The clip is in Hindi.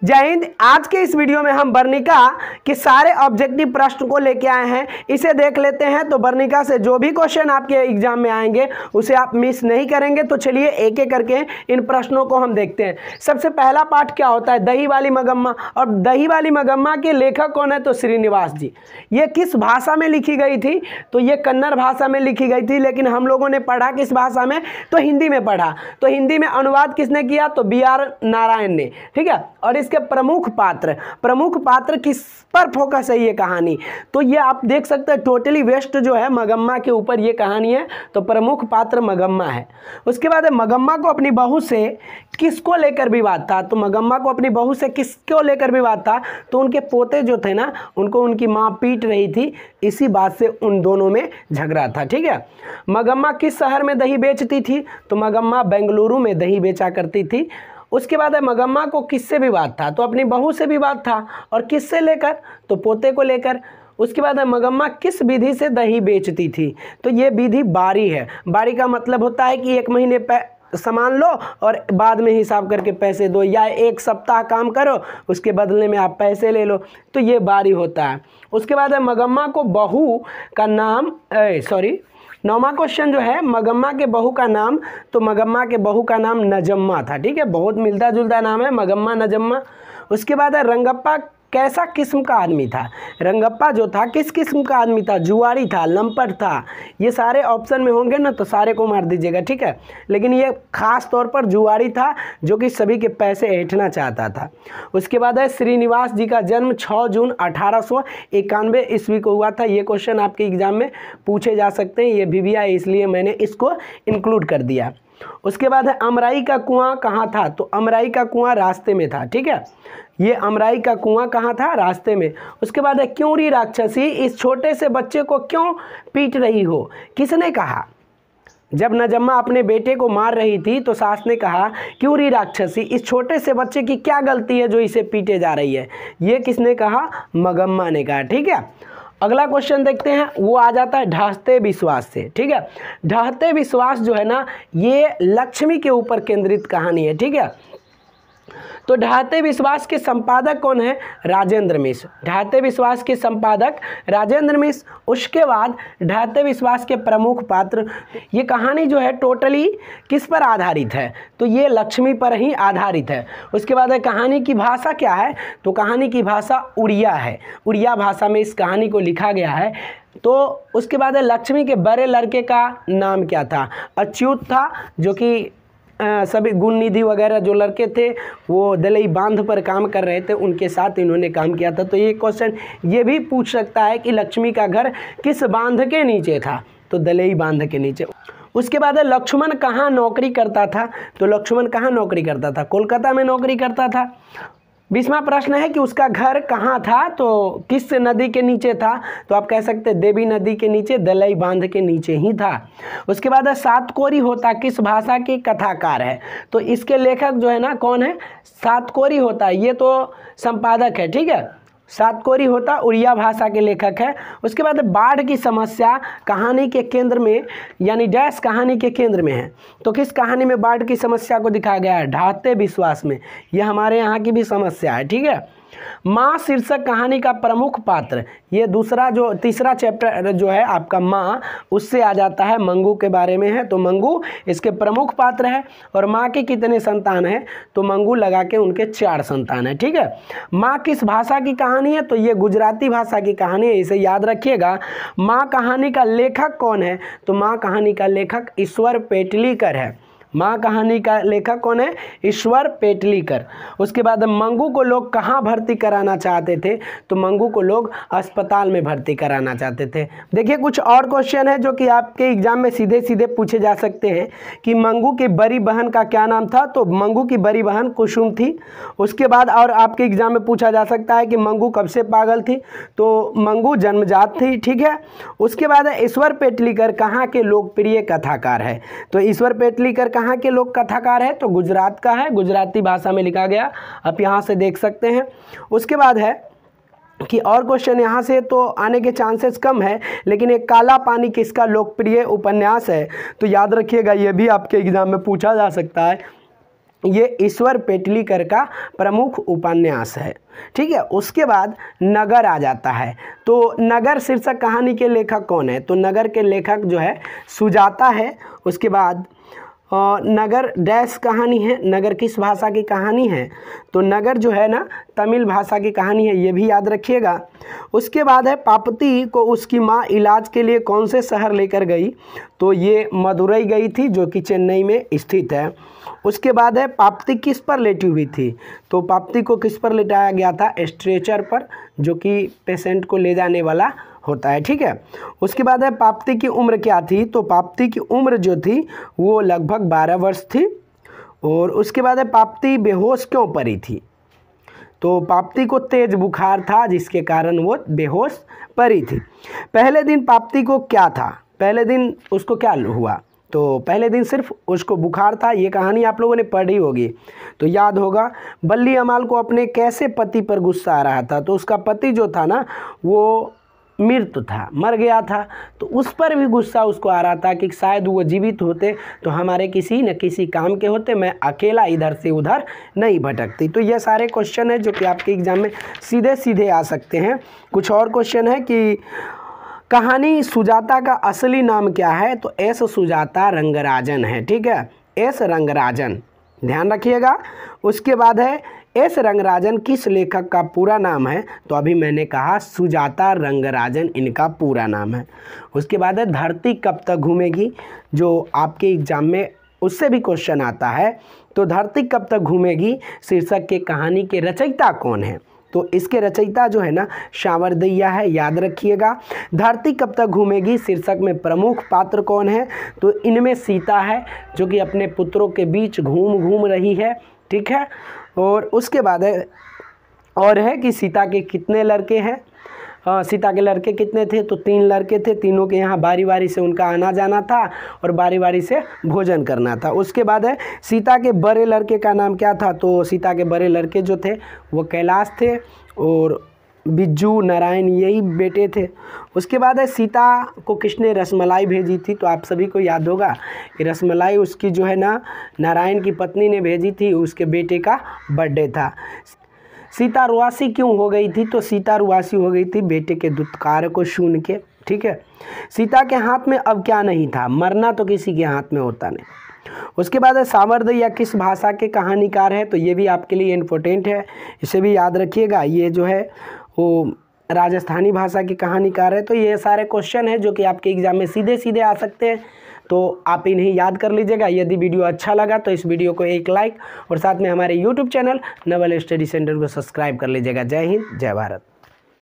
जय हिंद। आज के इस वीडियो में हम वर्णिका के सारे ऑब्जेक्टिव प्रश्न को लेके आए हैं, इसे देख लेते हैं। तो वर्णिका से जो भी क्वेश्चन आपके एग्जाम में आएंगे उसे आप मिस नहीं करेंगे। तो चलिए एक एक करके इन प्रश्नों को हम देखते हैं। सबसे पहला पार्ट क्या होता है, दही वाली मगम्मा। और दही वाली मगम्मा के लेखक कौन है, तो श्रीनिवास जी। ये किस भाषा में लिखी गई थी, तो ये कन्नड़ भाषा में लिखी गई थी, लेकिन हम लोगों ने पढ़ा किस भाषा में, तो हिंदी में पढ़ा। तो हिंदी में अनुवाद किसने किया, तो BR नारायण ने। ठीक है। और इसके प्रमुख पात्र किस पर फोकस है ये कहानी, तो ये आप देख सकते हैं टोटली वेस्ट जो है मगम्मा के ऊपर ये कहानी है। तो प्रमुख पात्र मगम्मा है। उसके बाद मगम्मा को अपनी बहू से किसको लेकर विवाद था, तो मगम्मा को अपनी बहू से किसको लेकर विवाद था, तो उनके पोते जो थे ना, उनको उनकी माँ पीट रही थी, इसी बात से उन दोनों में झगड़ा था। ठीक है। मगम्मा किस शहर में दही बेचती थी, तो मगम्मा बेंगलुरु में दही बेचा करती थी। उसके बाद मगम्मा को किससे विवाद था, तो अपनी बहू से विवाद था। और किससे लेकर, तो पोते को लेकर। उसके बाद मगम्मा किस विधि से दही बेचती थी, तो ये विधि बारी है। बारी का मतलब होता है कि 1 महीने सामान लो और बाद में हिसाब करके पैसे दो, या 1 सप्ताह काम करो उसके बदले में आप पैसे ले लो, तो ये बारी होता है। उसके बाद मगम्मा को बहू का नाम 9वां क्वेश्चन जो है, मगम्मा के बहू का नाम, तो मगम्मा के बहू का नाम नजम्मा था। ठीक है, बहुत मिलता जुलता नाम है, मगम्मा नजम्मा। उसके बाद रंगप्पा कैसा किस्म का आदमी था, रंगप्पा जो था किस किस्म का आदमी था, जुआरी था, लंपट था। ये सारे ऑप्शन में होंगे ना, तो सारे को मार दीजिएगा। ठीक है, लेकिन ये खास तौर पर जुआरी था, जो कि सभी के पैसे ऐंठना चाहता था। उसके बाद है श्रीनिवास जी का जन्म 6 जून 1891 ईस्वी को हुआ था। ये क्वेश्चन आपके एग्जाम में पूछे जा सकते हैं, ये भी है, इसलिए मैंने इसको इंक्लूड कर दिया। उसके बाद है अमराई का कुआं कहाँ था, तो अमराई का कुआं रास्ते में था। ठीक है, ये अमराई का कुआं कहाँ था, रास्ते में। उसके बाद है क्यों री राक्षसी इस छोटे से बच्चे को क्यों पीट रही हो, किसने कहा। जब नजम्मा अपने बेटे को मार रही थी तो सास ने कहा, क्यों री राक्षसी इस छोटे से बच्चे की क्या गलती है जो इसे पीटे जा रही है। ये किसने कहा, मगम्मा ने कहा। ठीक है। अगला क्वेश्चन देखते हैं, वो आ जाता है ढहते विश्वास से। ठीक है, ढहते विश्वास जो है ना, ये लक्ष्मी के ऊपर केंद्रित कहानी है। ठीक है, तो ढहते विश्वास के संपादक कौन है, राजेंद्र मिश्र। ढहते विश्वास के संपादक राजेंद्र मिश्र। उसके बाद ढहते विश्वास के प्रमुख पात्र। ये कहानी जो है टोटली किस पर आधारित है, तो ये लक्ष्मी पर ही आधारित है। उसके बाद है कहानी की भाषा क्या है, तो कहानी की भाषा उड़िया है, उड़िया भाषा में इस कहानी को लिखा गया है। तो उसके बाद है लक्ष्मी के बड़े लड़के का नाम क्या था, अच्युत था, जो कि सभी गुण निधि वगैरह जो लड़के थे वो दलई बांध पर काम कर रहे थे, उनके साथ इन्होंने काम किया था। तो ये क्वेश्चन ये भी पूछ सकता है कि लक्ष्मी का घर किस बांध के नीचे था, तो दलई बांध के नीचे। उसके बाद लक्ष्मण कहाँ नौकरी करता था, तो लक्ष्मण कहाँ नौकरी करता था, कोलकाता में नौकरी करता था। 20वां प्रश्न है कि उसका घर कहाँ था, तो किस नदी के नीचे था, तो आप कह सकते हैं देवी नदी के नीचे, दलई बांध के नीचे ही था। उसके बाद सातकोरी होता किस भाषा के कथाकार है, तो इसके लेखक जो है ना कौन है, सातकोरी होता, ये तो संपादक है। ठीक है, सातकोरी होता उड़िया भाषा के लेखक है। उसके बाद बाढ़ की समस्या कहानी के केंद्र में, यानी डैश कहानी के केंद्र में है, तो किस कहानी में बाढ़ की समस्या को दिखाया गया है, ढहते विश्वास में। यह हमारे यहाँ की भी समस्या है। ठीक है। माँ शीर्षक कहानी का प्रमुख पात्र, ये तीसरा चैप्टर जो है आपका माँ, उससे आ जाता है, मंगू के बारे में है। तो मंगू इसके प्रमुख पात्र है। और माँ के कितने संतान हैं, तो मंगू लगा के उनके 4 संतान हैं। ठीक है। माँ किस भाषा की कहानी है, तो ये गुजराती भाषा की कहानी है, इसे याद रखिएगा। माँ कहानी का लेखक कौन है, तो माँ कहानी का लेखक ईश्वर पेटलीकर है। माँ कहानी का लेखक कौन है, ईश्वर पेटलीकर। उसके बाद मंगू को लोग कहाँ भर्ती कराना चाहते थे, तो मंगू को लोग अस्पताल में भर्ती कराना चाहते थे। देखिए कुछ और क्वेश्चन है जो कि आपके एग्जाम में सीधे सीधे पूछे जा सकते हैं कि मंगू की बड़ी बहन का क्या नाम था, तो मंगू की बड़ी बहन कुसुम थी। उसके बाद और आपके एग्जाम में पूछा जा सकता है कि मंगू कब से पागल थी, तो मंगू जन्मजात थी। ठीक है। उसके बाद ईश्वर पेटलीकर कहाँ के लोकप्रिय कथाकार है, तो ईश्वर पेटलीकर कहाँ के लोक कथाकार है, तो गुजरात का है, गुजराती भाषा में लिखा गया, आप यहाँ से देख सकते हैं। उसके बाद है कि और क्वेश्चन यहाँ से तो आने के चांसेस कम है, लेकिन एक काला पानी किसका लोकप्रिय उपन्यास है, तो याद रखिएगा ये भी आपके एग्जाम में पूछा जा सकता है। ये ईश्वर पेटलीकर का प्रमुख उपन्यास है। ठीक है, उसके बाद नगर आ जाता है। तो नगर शीर्षक कहानी के लेखक कौन है? तो नगर के लेखक जो है सुजाता है। उसके बाद नगर डैश कहानी है, नगर किस भाषा की कहानी है? तो नगर जो है ना तमिल भाषा की कहानी है, ये भी याद रखिएगा। उसके बाद है पापती को उसकी माँ इलाज के लिए कौन से शहर लेकर गई? तो ये मदुरई गई थी जो कि चेन्नई में स्थित है। उसके बाद है पापती किस पर लेटी हुई थी? तो पापती को किस पर लेटाया गया था? स्ट्रेचर पर, जो कि पेशेंट को ले जाने वाला होता है। ठीक है, उसके बाद है पापती की उम्र क्या थी? तो पापती की उम्र जो थी वो लगभग 12 वर्ष थी। और उसके बाद है पापती बेहोश क्यों पड़ी थी? तो पापती को तेज बुखार था जिसके कारण वो बेहोश पड़ी थी। पहले दिन पापती को क्या था? पहले दिन उसको क्या हुआ? तो पहले दिन सिर्फ उसको बुखार था। ये कहानी आप लोगों ने पढ़ी होगी तो याद होगा। बल्ली अमाल को अपने कैसे पति पर गुस्सा आ रहा था? तो उसका पति जो था ना वो मृत था, मर गया था, तो उस पर भी गुस्सा उसको आ रहा था कि शायद वो जीवित होते तो हमारे किसी न किसी काम के होते, मैं अकेला इधर से उधर नहीं भटकती। तो ये सारे क्वेश्चन हैं जो कि आपके एग्जाम में सीधे सीधे आ सकते हैं। कुछ और क्वेश्चन है कि कहानी सुजाता का असली नाम क्या है? तो एस सुजाता रंगराजन है। ठीक है, एस रंगराजन, ध्यान रखिएगा। उसके बाद है एस रंगराजन किस लेखक का पूरा नाम है? तो अभी मैंने कहा सुजाता रंगराजन इनका पूरा नाम है। उसके बाद है धरती कब तक घूमेगी, जो आपके एग्जाम में उससे भी क्वेश्चन आता है। तो धरती कब तक घूमेगी शीर्षक के कहानी के रचयिता कौन है? तो इसके रचयिता जो है ना सांवरदैया है, याद रखिएगा। धरती कब तक घूमेगी शीर्षक में प्रमुख पात्र कौन है? तो इनमें सीता है जो कि अपने पुत्रों के बीच घूम रही है। ठीक है, और उसके बाद है और है कि सीता के कितने लड़के हैं? सीता के लड़के कितने थे? तो 3 लड़के थे। तीनों के यहाँ बारी बारी से उनका आना जाना था और बारी बारी से भोजन करना था। उसके बाद है सीता के बड़े लड़के का नाम क्या था? तो सीता के बड़े लड़के जो थे वो कैलाश थे और बिज्जू नारायण, यही बेटे थे। उसके बाद है सीता को किसने रसमलाई भेजी थी? तो आप सभी को याद होगा कि रसमलाई उसकी जो है ना नारायण की पत्नी ने भेजी थी, उसके बेटे का बर्थडे था। सीता रुआसी क्यों हो गई थी? तो सीता रुआसी हो गई थी बेटे के दुत्कार को सुन के। ठीक है, सीता के हाथ में अब क्या नहीं था? मरना तो किसी के हाथ में होता नहीं। उसके बाद है सांवरदैया किस भाषा के कहानीकार है? तो ये भी आपके लिए इम्पोर्टेंट है, इसे भी याद रखिएगा। ये जो है वो राजस्थानी भाषा की कहानीकार है। तो ये सारे क्वेश्चन हैं जो कि आपके एग्जाम में सीधे सीधे आ सकते हैं, तो आप इन्हें याद कर लीजिएगा। यदि वीडियो अच्छा लगा तो इस वीडियो को एक लाइक और साथ में हमारे YouTube channel Naval study centre को सब्सक्राइब कर लीजिएगा। जय हिंद, जय भारत।